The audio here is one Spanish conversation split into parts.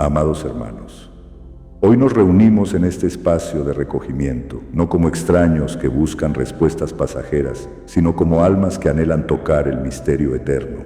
Amados hermanos, hoy nos reunimos en este espacio de recogimiento, no como extraños que buscan respuestas pasajeras, sino como almas que anhelan tocar el misterio eterno.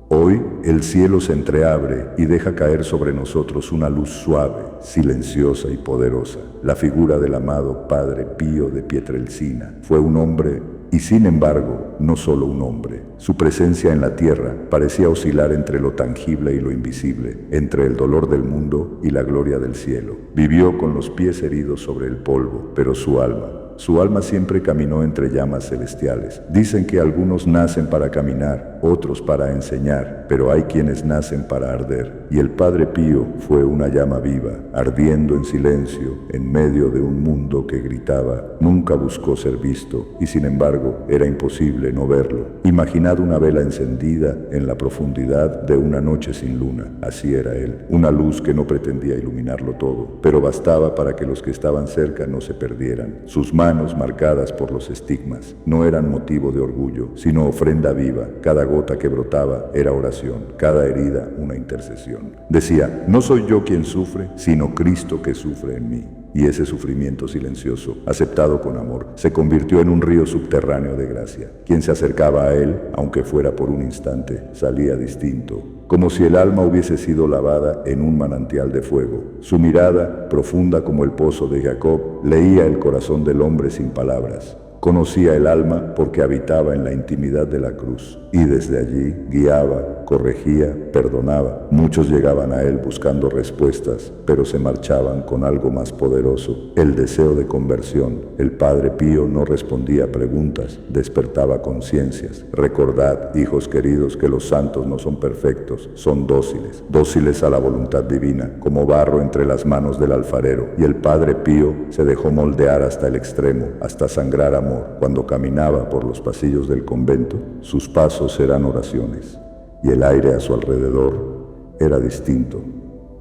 Hoy el cielo se entreabre y deja caer sobre nosotros una luz suave, silenciosa y poderosa. La figura del amado Padre Pío de Pietrelcina fue un hombre y sin embargo no solo un hombre. Su presencia en la tierra parecía oscilar entre lo tangible y lo invisible, entre el dolor del mundo y la gloria del cielo. Vivió con los pies heridos sobre el polvo, pero su alma siempre caminó entre llamas celestiales. Dicen que algunos nacen para caminar, otros para enseñar, pero hay quienes nacen para arder. Y el Padre Pío fue una llama viva, ardiendo en silencio, en medio de un mundo que gritaba. Nunca buscó ser visto, y sin embargo era imposible no verlo. Imaginad una vela encendida en la profundidad de una noche sin luna. Así era él, una luz que no pretendía iluminarlo todo, pero bastaba para que los que estaban cerca no se perdieran. Sus manos marcadas por los estigmas no eran motivo de orgullo, sino ofrenda viva. Cada gota que brotaba era oración, cada herida una intercesión. Decía, no soy yo quien sufre, sino Cristo que sufre en mí. Y ese sufrimiento silencioso, aceptado con amor, se convirtió en un río subterráneo de gracia. Quien se acercaba a él, aunque fuera por un instante, salía distinto, como si el alma hubiese sido lavada en un manantial de fuego. Su mirada, profunda como el pozo de Jacob, leía el corazón del hombre sin palabras. Conocía el alma porque habitaba en la intimidad de la cruz, y desde allí guiaba, corregía, perdonaba. Muchos llegaban a él buscando respuestas, pero se marchaban con algo más poderoso, el deseo de conversión. El Padre Pío no respondía preguntas, despertaba conciencias. Recordad, hijos queridos, que los santos no son perfectos, son dóciles a la voluntad divina, como barro entre las manos del alfarero. Y el Padre Pío se dejó moldear hasta el extremo, hasta sangrar amor. Cuando caminaba por los pasillos del convento, sus pasos eran oraciones, y el aire a su alrededor era distinto,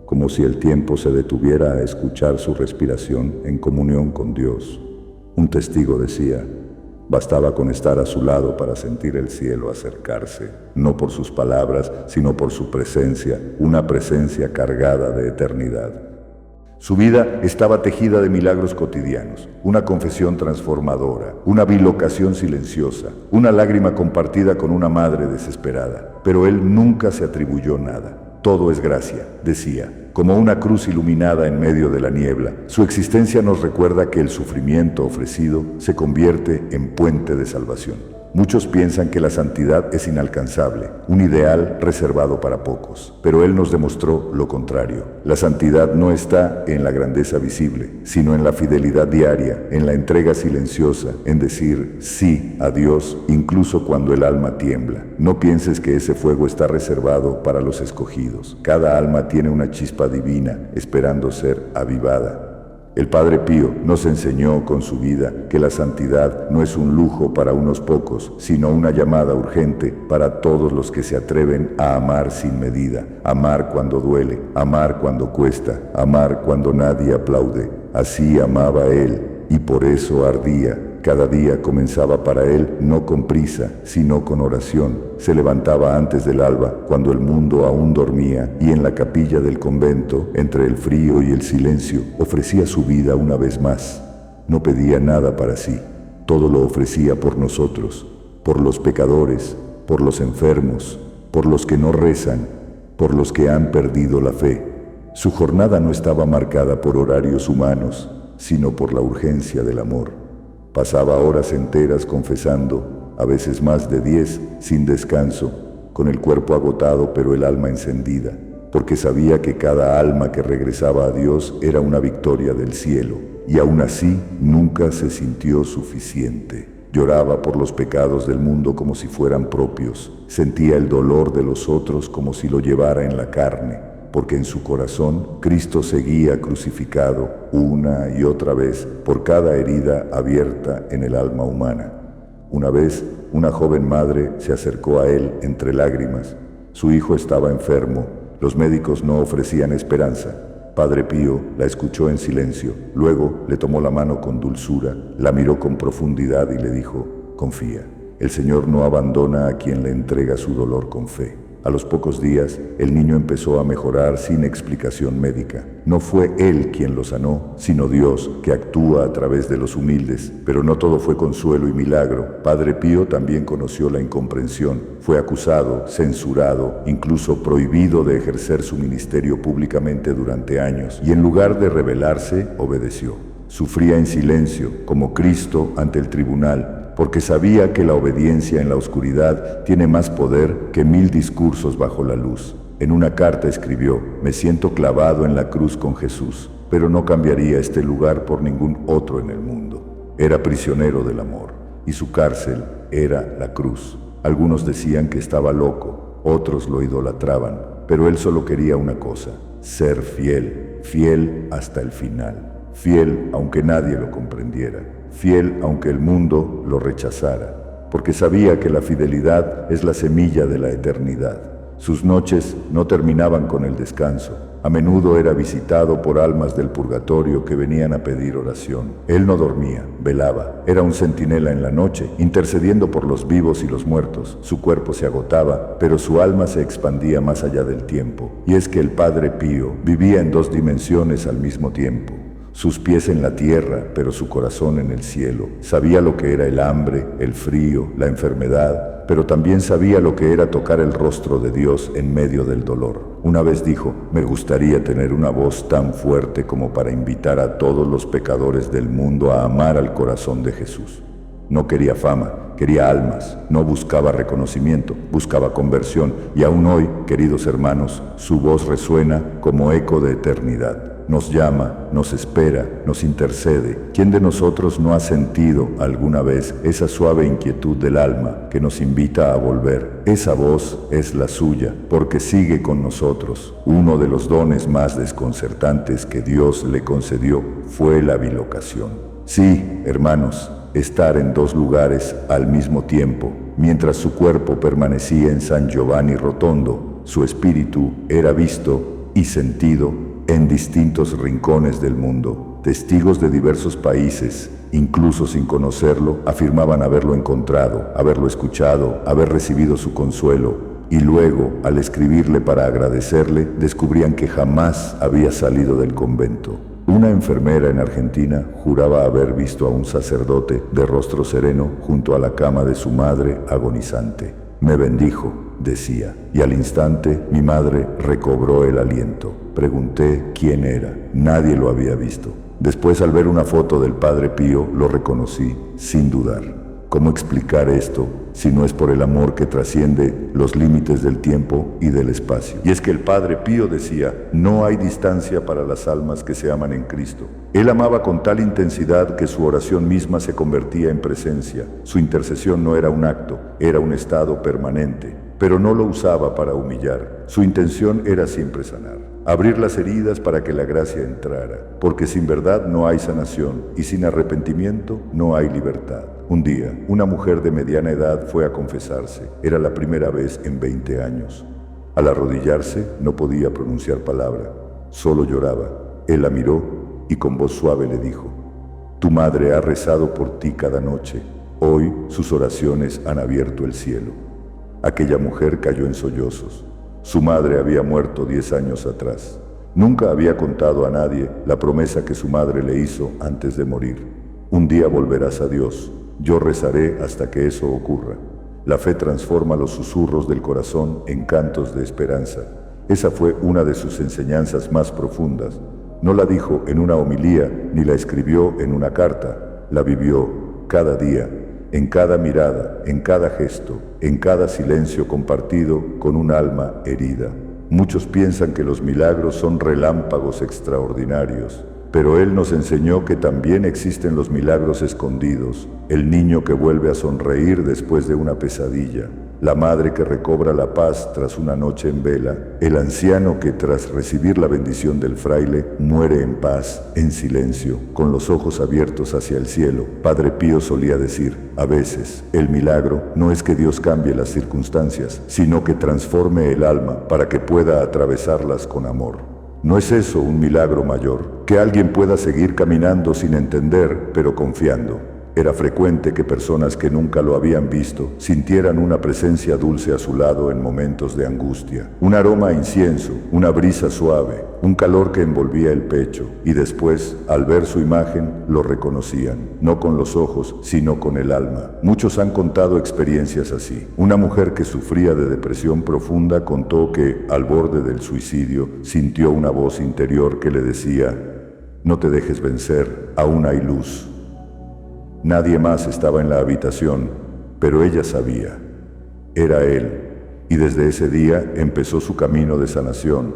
como si el tiempo se detuviera a escuchar su respiración en comunión con Dios. Un testigo decía, bastaba con estar a su lado para sentir el cielo acercarse, no por sus palabras, sino por su presencia, una presencia cargada de eternidad. Su vida estaba tejida de milagros cotidianos, una confesión transformadora, una bilocación silenciosa, una lágrima compartida con una madre desesperada. Pero él nunca se atribuyó nada. Todo es gracia, decía, como una cruz iluminada en medio de la niebla. Su existencia nos recuerda que el sufrimiento ofrecido se convierte en puente de salvación. Muchos piensan que la santidad es inalcanzable, un ideal reservado para pocos, pero él nos demostró lo contrario. La santidad no está en la grandeza visible, sino en la fidelidad diaria, en la entrega silenciosa, en decir sí a Dios incluso cuando el alma tiembla. No pienses que ese fuego está reservado para los escogidos. Cada alma tiene una chispa divina esperando ser avivada. El Padre Pío nos enseñó con su vida que la santidad no es un lujo para unos pocos, sino una llamada urgente para todos los que se atreven a amar sin medida, amar cuando duele, amar cuando cuesta, amar cuando nadie aplaude. Así amaba él y por eso ardía. Cada día comenzaba para él no con prisa, sino con oración. Se levantaba antes del alba, cuando el mundo aún dormía, y en la capilla del convento, entre el frío y el silencio, ofrecía su vida una vez más. No pedía nada para sí, todo lo ofrecía por nosotros, por los pecadores, por los enfermos, por los que no rezan, por los que han perdido la fe. Su jornada no estaba marcada por horarios humanos, sino por la urgencia del amor. Pasaba horas enteras confesando, a veces más de 10, sin descanso, con el cuerpo agotado pero el alma encendida, porque sabía que cada alma que regresaba a Dios era una victoria del cielo, y aún así nunca se sintió suficiente. Lloraba por los pecados del mundo como si fueran propios, sentía el dolor de los otros como si lo llevara en la carne, porque en su corazón Cristo seguía crucificado una y otra vez por cada herida abierta en el alma humana. Una vez, una joven madre se acercó a él entre lágrimas. Su hijo estaba enfermo, los médicos no ofrecían esperanza. Padre Pío la escuchó en silencio, luego le tomó la mano con dulzura, la miró con profundidad y le dijo, confía, el Señor no abandona a quien le entrega su dolor con fe. A los pocos días, el niño empezó a mejorar sin explicación médica. No fue él quien lo sanó, sino Dios, que actúa a través de los humildes. Pero no todo fue consuelo y milagro. Padre Pío también conoció la incomprensión. Fue acusado, censurado, incluso prohibido de ejercer su ministerio públicamente durante años. Y en lugar de rebelarse, obedeció. Sufría en silencio, como Cristo ante el tribunal, porque sabía que la obediencia en la oscuridad tiene más poder que 1000 discursos bajo la luz. En una carta escribió: «Me siento clavado en la cruz con Jesús, pero no cambiaría este lugar por ningún otro en el mundo». Era prisionero del amor, y su cárcel era la cruz. Algunos decían que estaba loco, otros lo idolatraban, pero él solo quería una cosa: ser fiel, fiel hasta el final. Fiel aunque nadie lo comprendiera, fiel aunque el mundo lo rechazara, porque sabía que la fidelidad es la semilla de la eternidad. Sus noches no terminaban con el descanso. A menudo era visitado por almas del purgatorio que venían a pedir oración. Él no dormía, velaba. Era un centinela en la noche, intercediendo por los vivos y los muertos. Su cuerpo se agotaba, pero su alma se expandía más allá del tiempo. Y es que el Padre Pío vivía en 2 dimensiones al mismo tiempo. Sus pies en la tierra, pero su corazón en el cielo. Sabía lo que era el hambre, el frío, la enfermedad, pero también sabía lo que era tocar el rostro de Dios en medio del dolor. Una vez dijo: «Me gustaría tener una voz tan fuerte como para invitar a todos los pecadores del mundo a amar al corazón de Jesús». No quería fama, quería almas, no buscaba reconocimiento, buscaba conversión, y aún hoy, queridos hermanos, su voz resuena como eco de eternidad. Nos llama, nos espera, nos intercede. ¿Quién de nosotros no ha sentido alguna vez esa suave inquietud del alma que nos invita a volver? Esa voz es la suya, porque sigue con nosotros. Uno de los dones más desconcertantes que Dios le concedió fue la bilocación. Sí, hermanos, estar en 2 lugares al mismo tiempo. Mientras su cuerpo permanecía en San Giovanni Rotondo, su espíritu era visto y sentido en distintos rincones del mundo. Testigos de diversos países, incluso sin conocerlo, afirmaban haberlo encontrado, haberlo escuchado, haber recibido su consuelo, y luego, al escribirle para agradecerle, descubrían que jamás había salido del convento. Una enfermera en Argentina juraba haber visto a un sacerdote de rostro sereno junto a la cama de su madre agonizante. «Me bendijo», decía, y al instante mi madre recobró el aliento. Pregunté quién era. Nadie lo había visto. Después, al ver una foto del Padre Pío, lo reconocí, sin dudar. ¿Cómo explicar esto si no es por el amor que trasciende los límites del tiempo y del espacio? Y es que el Padre Pío decía: «No hay distancia para las almas que se aman en Cristo». Él amaba con tal intensidad que su oración misma se convertía en presencia. Su intercesión no era un acto, era un estado permanente. Pero no lo usaba para humillar. Su intención era siempre sanar, abrir las heridas para que la gracia entrara, porque sin verdad no hay sanación y sin arrepentimiento no hay libertad. Un día, una mujer de mediana edad fue a confesarse. Era la primera vez en 20 años. Al arrodillarse no podía pronunciar palabra, solo lloraba. Él la miró y con voz suave le dijo: «Tu madre ha rezado por ti cada noche. Hoy sus oraciones han abierto el cielo». Aquella mujer cayó en sollozos. Su madre había muerto 10 años atrás. Nunca había contado a nadie la promesa que su madre le hizo antes de morir. «Un día volverás a Dios. Yo rezaré hasta que eso ocurra». La fe transforma los susurros del corazón en cantos de esperanza. Esa fue una de sus enseñanzas más profundas. No la dijo en una homilía ni la escribió en una carta. La vivió cada día, en cada mirada, en cada gesto, en cada silencio compartido con un alma herida. Muchos piensan que los milagros son relámpagos extraordinarios, pero Él nos enseñó que también existen los milagros escondidos: el niño que vuelve a sonreír después de una pesadilla, la madre que recobra la paz tras una noche en vela, el anciano que tras recibir la bendición del fraile muere en paz, en silencio, con los ojos abiertos hacia el cielo. Padre Pío solía decir: a veces el milagro no es que Dios cambie las circunstancias, sino que transforme el alma para que pueda atravesarlas con amor. ¿No es eso un milagro mayor? Que alguien pueda seguir caminando sin entender, pero confiando. Era frecuente que personas que nunca lo habían visto sintieran una presencia dulce a su lado en momentos de angustia, un aroma a incienso, una brisa suave, un calor que envolvía el pecho, y después, al ver su imagen, lo reconocían, no con los ojos, sino con el alma. Muchos han contado experiencias así. Una mujer que sufría de depresión profunda contó que, al borde del suicidio, sintió una voz interior que le decía: no te dejes vencer, aún hay luz. Nadie más estaba en la habitación, pero ella sabía. Era él, y desde ese día empezó su camino de sanación.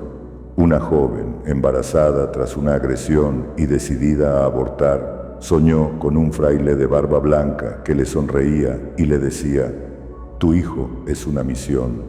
Una joven, embarazada tras una agresión y decidida a abortar, soñó con un fraile de barba blanca que le sonreía y le decía: tu hijo es una misión.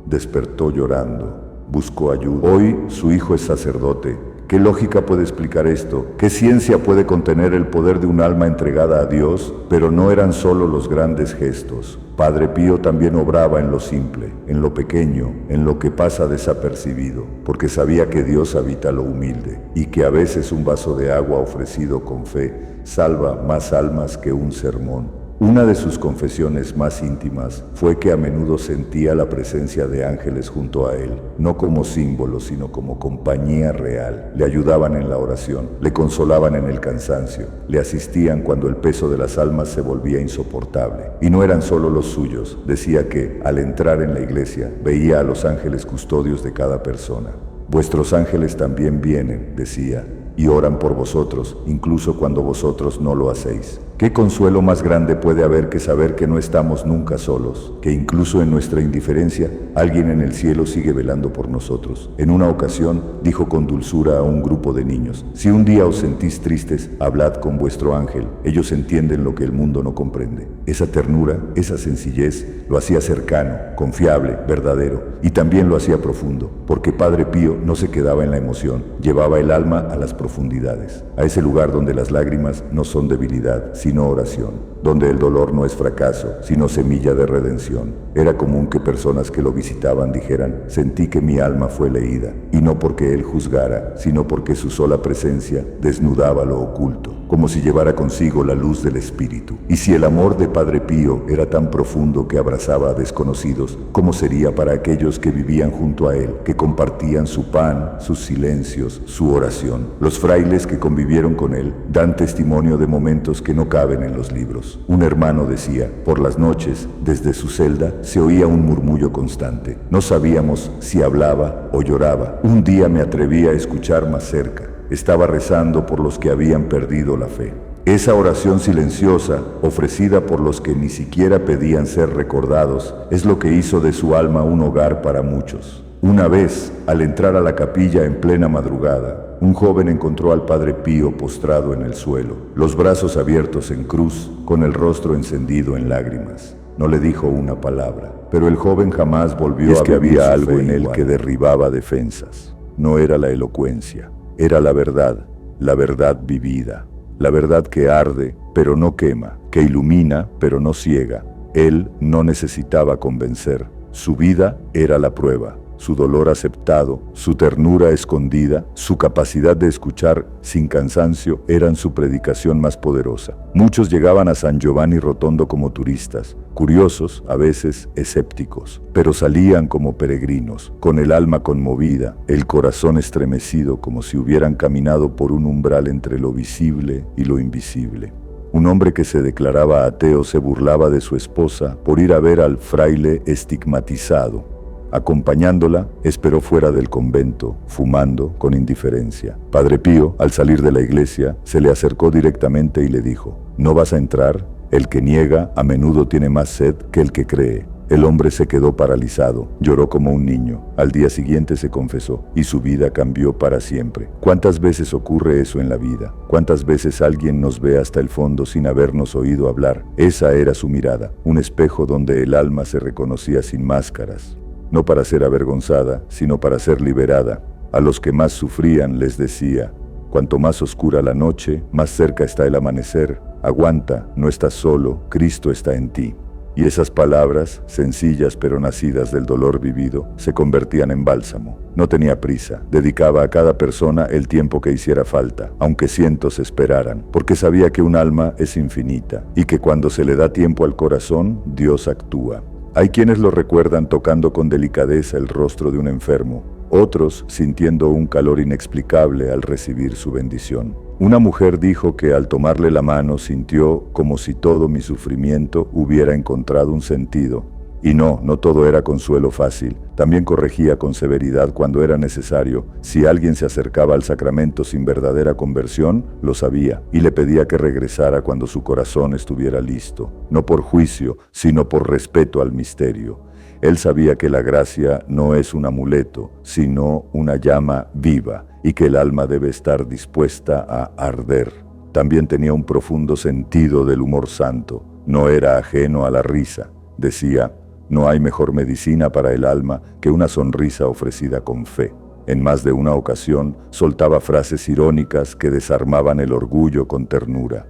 Despertó llorando, buscó ayuda. Hoy su hijo es sacerdote. ¿Qué lógica puede explicar esto? ¿Qué ciencia puede contener el poder de un alma entregada a Dios? Pero no eran solo los grandes gestos. Padre Pío también obraba en lo simple, en lo pequeño, en lo que pasa desapercibido, porque sabía que Dios habita lo humilde y que a veces un vaso de agua ofrecido con fe salva más almas que un sermón. Una de sus confesiones más íntimas fue que a menudo sentía la presencia de ángeles junto a él, no como símbolo, sino como compañía real. Le ayudaban en la oración, le consolaban en el cansancio, le asistían cuando el peso de las almas se volvía insoportable. Y no eran solo los suyos. Decía que, al entrar en la iglesia, veía a los ángeles custodios de cada persona. Vuestros ángeles también vienen, decía, y oran por vosotros, incluso cuando vosotros no lo hacéis. ¿Qué consuelo más grande puede haber que saber que no estamos nunca solos, que incluso en nuestra indiferencia, alguien en el cielo sigue velando por nosotros? En una ocasión, dijo con dulzura a un grupo de niños: si un día os sentís tristes, hablad con vuestro ángel, ellos entienden lo que el mundo no comprende. Esa ternura, esa sencillez, lo hacía cercano, confiable, verdadero, y también lo hacía profundo, porque Padre Pío no se quedaba en la emoción, llevaba el alma a las profundidades, a ese lugar donde las lágrimas no son debilidad, sino oración, donde el dolor no es fracaso, sino semilla de redención. Era común que personas que lo visitaban dijeran: sentí que mi alma fue leída, y no porque él juzgara, sino porque su sola presencia desnudaba lo oculto, como si llevara consigo la luz del Espíritu. Y si el amor de Padre Pío era tan profundo que abrazaba a desconocidos, ¿cómo sería para aquellos que vivían junto a él, que compartían su pan, sus silencios, su oración? Los frailes que convivieron con él dan testimonio de momentos que no caben en los libros. Un hermano decía: por las noches, desde su celda, se oía un murmullo constante. No sabíamos si hablaba o lloraba. Un día me atreví a escuchar más cerca. Estaba rezando por los que habían perdido la fe. Esa oración silenciosa, ofrecida por los que ni siquiera pedían ser recordados, es lo que hizo de su alma un hogar para muchos. Una vez, al entrar a la capilla en plena madrugada, un joven encontró al Padre Pío postrado en el suelo, los brazos abiertos en cruz, con el rostro encendido en lágrimas. No le dijo una palabra, pero el joven jamás volvió a ver. Es que había algo en él que derribaba defensas. No era la elocuencia, era la verdad vivida, la verdad que arde, pero no quema, que ilumina, pero no ciega. Él no necesitaba convencer, su vida era la prueba. Su dolor aceptado, su ternura escondida, su capacidad de escuchar sin cansancio eran su predicación más poderosa. Muchos llegaban a San Giovanni Rotondo como turistas, curiosos, a veces escépticos, pero salían como peregrinos, con el alma conmovida, el corazón estremecido, como si hubieran caminado por un umbral entre lo visible y lo invisible. Un hombre que se declaraba ateo se burlaba de su esposa por ir a ver al fraile estigmatizado. Acompañándola, esperó fuera del convento, fumando con indiferencia. Padre Pío, al salir de la iglesia, se le acercó directamente y le dijo: ¿no vas a entrar? El que niega a menudo tiene más sed que el que cree. El hombre se quedó paralizado, lloró como un niño. Al día siguiente se confesó y su vida cambió para siempre. ¿Cuántas veces ocurre eso en la vida? ¿Cuántas veces alguien nos ve hasta el fondo sin habernos oído hablar? Esa era su mirada, un espejo donde el alma se reconocía sin máscaras. No para ser avergonzada, sino para ser liberada. A los que más sufrían les decía: cuanto más oscura la noche, más cerca está el amanecer. Aguanta, no estás solo, Cristo está en ti. Y esas palabras, sencillas pero nacidas del dolor vivido, se convertían en bálsamo. No tenía prisa, dedicaba a cada persona el tiempo que hiciera falta, aunque cientos esperaran, porque sabía que un alma es infinita y que cuando se le da tiempo al corazón, Dios actúa. Hay quienes lo recuerdan tocando con delicadeza el rostro de un enfermo, otros sintiendo un calor inexplicable al recibir su bendición. Una mujer dijo que al tomarle la mano sintió como si todo mi sufrimiento hubiera encontrado un sentido. Y no todo era consuelo fácil. También corregía con severidad cuando era necesario. Si alguien se acercaba al sacramento sin verdadera conversión, lo sabía, y le pedía que regresara cuando su corazón estuviera listo, no por juicio, sino por respeto al misterio. Él sabía que la gracia no es un amuleto, sino una llama viva, y que el alma debe estar dispuesta a arder. También tenía un profundo sentido del humor santo. No era ajeno a la risa. Decía, no hay mejor medicina para el alma que una sonrisa ofrecida con fe. En más de una ocasión, soltaba frases irónicas que desarmaban el orgullo con ternura.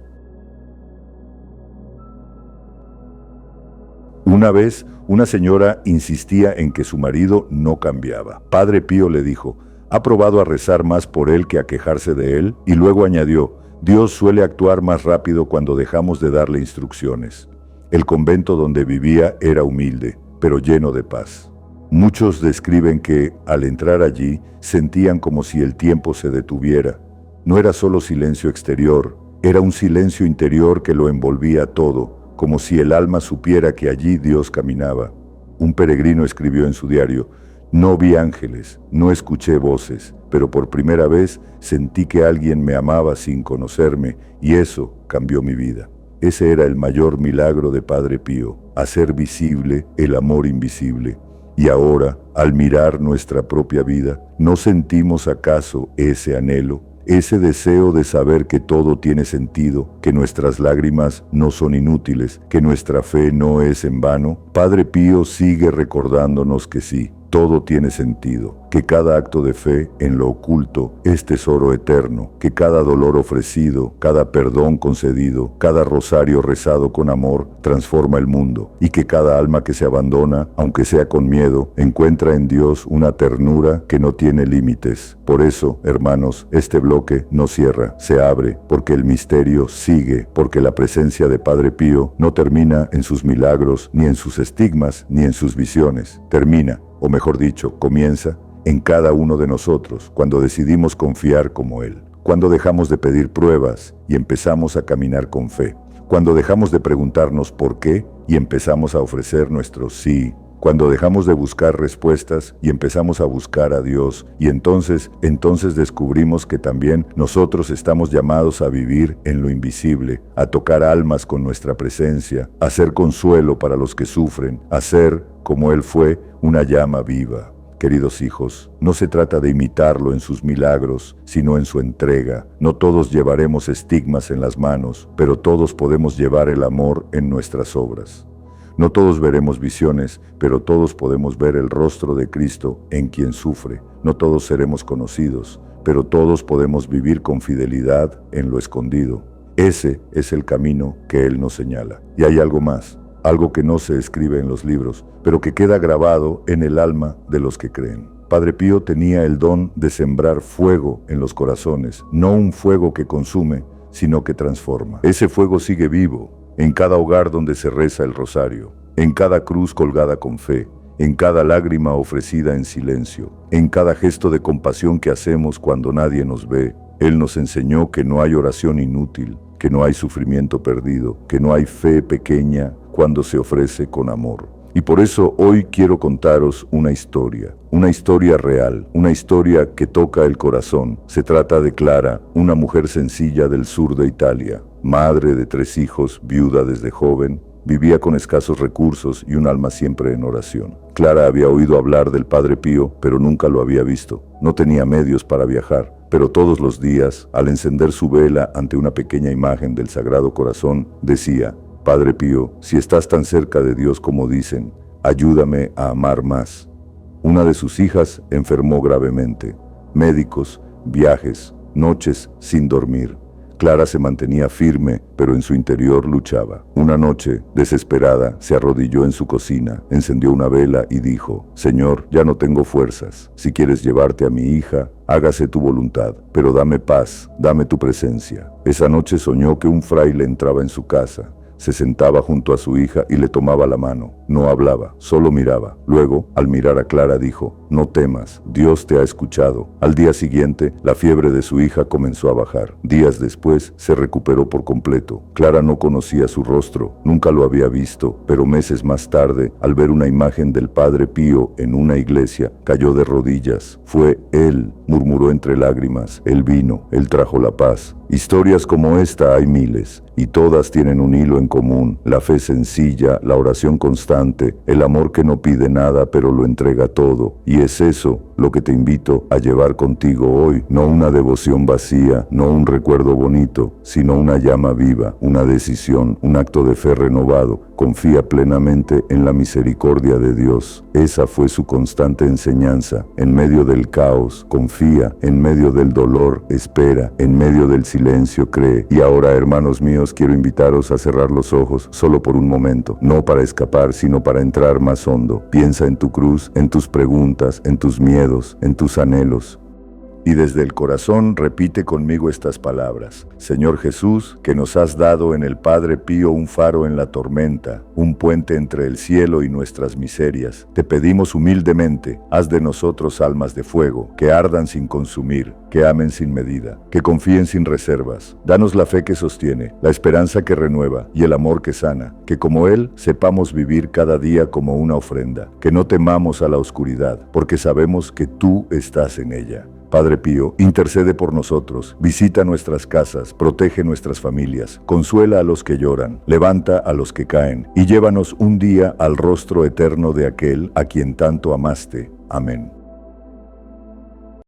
Una vez, una señora insistía en que su marido no cambiaba. Padre Pío le dijo, ¿ha probado a rezar más por él que a quejarse de él? Y luego añadió, Dios suele actuar más rápido cuando dejamos de darle instrucciones. El convento donde vivía era humilde, pero lleno de paz. Muchos describen que, al entrar allí, sentían como si el tiempo se detuviera. No era solo silencio exterior, era un silencio interior que lo envolvía todo, como si el alma supiera que allí Dios caminaba. Un peregrino escribió en su diario, no vi ángeles, no escuché voces, pero por primera vez sentí que alguien me amaba sin conocerme, y eso cambió mi vida. Ese era el mayor milagro de Padre Pío, hacer visible el amor invisible. Y ahora, al mirar nuestra propia vida, ¿no sentimos acaso ese anhelo? Ese deseo de saber que todo tiene sentido, que nuestras lágrimas no son inútiles, que nuestra fe no es en vano. Padre Pío sigue recordándonos que sí, todo tiene sentido, que cada acto de fe en lo oculto es tesoro eterno, que cada dolor ofrecido, cada perdón concedido, cada rosario rezado con amor transforma el mundo, y que cada alma que se abandona, aunque sea con miedo, encuentra en Dios una ternura que no tiene límites. Por eso, hermanos, este bloque no cierra, se abre, porque el misterio sigue, porque la presencia de Padre Pío no termina en sus milagros, ni en sus estigmas, ni en sus visiones. Termina, o mejor dicho, comienza en cada uno de nosotros cuando decidimos confiar como Él, cuando dejamos de pedir pruebas y empezamos a caminar con fe, cuando dejamos de preguntarnos por qué y empezamos a ofrecer nuestro sí, cuando dejamos de buscar respuestas y empezamos a buscar a Dios, y entonces descubrimos que también nosotros estamos llamados a vivir en lo invisible, a tocar almas con nuestra presencia, a ser consuelo para los que sufren, a ser, como Él fue, una llama viva. Queridos hijos, no se trata de imitarlo en sus milagros, sino en su entrega. No todos llevaremos estigmas en las manos, pero todos podemos llevar el amor en nuestras obras. No todos veremos visiones, pero todos podemos ver el rostro de Cristo en quien sufre. No todos seremos conocidos, pero todos podemos vivir con fidelidad en lo escondido. Ese es el camino que Él nos señala. Y hay algo más, algo que no se escribe en los libros, pero que queda grabado en el alma de los que creen. Padre Pío tenía el don de sembrar fuego en los corazones, no un fuego que consume, sino que transforma. Ese fuego sigue vivo en cada hogar donde se reza el rosario, en cada cruz colgada con fe, en cada lágrima ofrecida en silencio, en cada gesto de compasión que hacemos cuando nadie nos ve. Él nos enseñó que no hay oración inútil, que no hay sufrimiento perdido, que no hay fe pequeña cuando se ofrece con amor. Y por eso hoy quiero contaros una historia real, una historia que toca el corazón. Se trata de Clara, una mujer sencilla del sur de Italia, madre de 3 hijos, viuda desde joven, vivía con escasos recursos y un alma siempre en oración. Clara había oído hablar del Padre Pío, pero nunca lo había visto. No tenía medios para viajar, pero todos los días, al encender su vela ante una pequeña imagen del Sagrado Corazón, decía: Padre Pío, si estás tan cerca de Dios como dicen, ayúdame a amar más. Una de sus hijas enfermó gravemente. Médicos, viajes, noches sin dormir. Clara se mantenía firme, pero en su interior luchaba. Una noche, desesperada, se arrodilló en su cocina, encendió una vela y dijo: Señor, ya no tengo fuerzas. Si quieres llevarte a mi hija, hágase tu voluntad, pero dame paz, dame tu presencia. Esa noche soñó que un fraile entraba en su casa. Se sentaba junto a su hija y le tomaba la mano. No hablaba, solo miraba. Luego, al mirar a Clara, dijo: No temas, Dios te ha escuchado. Al día siguiente, la fiebre de su hija comenzó a bajar. Días después, se recuperó por completo. Clara no conocía su rostro, nunca lo había visto, pero meses más tarde, al ver una imagen del Padre Pío en una iglesia, cayó de rodillas. Fue él, murmuró entre lágrimas. Él vino, él trajo la paz. Historias como esta hay miles, y todas tienen un hilo en común: la fe sencilla, la oración constante, el amor que no pide nada pero lo entrega todo. Y es eso lo que te invito a llevar contigo hoy, no una devoción vacía, no un recuerdo bonito, sino una llama viva, una decisión, un acto de fe renovado. Confía plenamente en la misericordia de Dios. Esa fue su constante enseñanza. En medio del caos, confía; en medio del dolor, espera; en medio del silencio, cree. Y ahora, hermanos míos, quiero invitaros a cerrar los ojos solo por un momento, no para escapar, sino para entrar más hondo. Piensa en tu cruz, en tus preguntas, en tus miedos, en tus anhelos. Y desde el corazón repite conmigo estas palabras: Señor Jesús, que nos has dado en el Padre Pío un faro en la tormenta, un puente entre el cielo y nuestras miserias, te pedimos humildemente: haz de nosotros almas de fuego, que ardan sin consumir, que amen sin medida, que confíen sin reservas. Danos la fe que sostiene, la esperanza que renueva y el amor que sana, que como Él sepamos vivir cada día como una ofrenda, que no temamos a la oscuridad, porque sabemos que tú estás en ella. Padre Pío, intercede por nosotros, visita nuestras casas, protege nuestras familias, consuela a los que lloran, levanta a los que caen, y llévanos un día al rostro eterno de aquel a quien tanto amaste. Amén.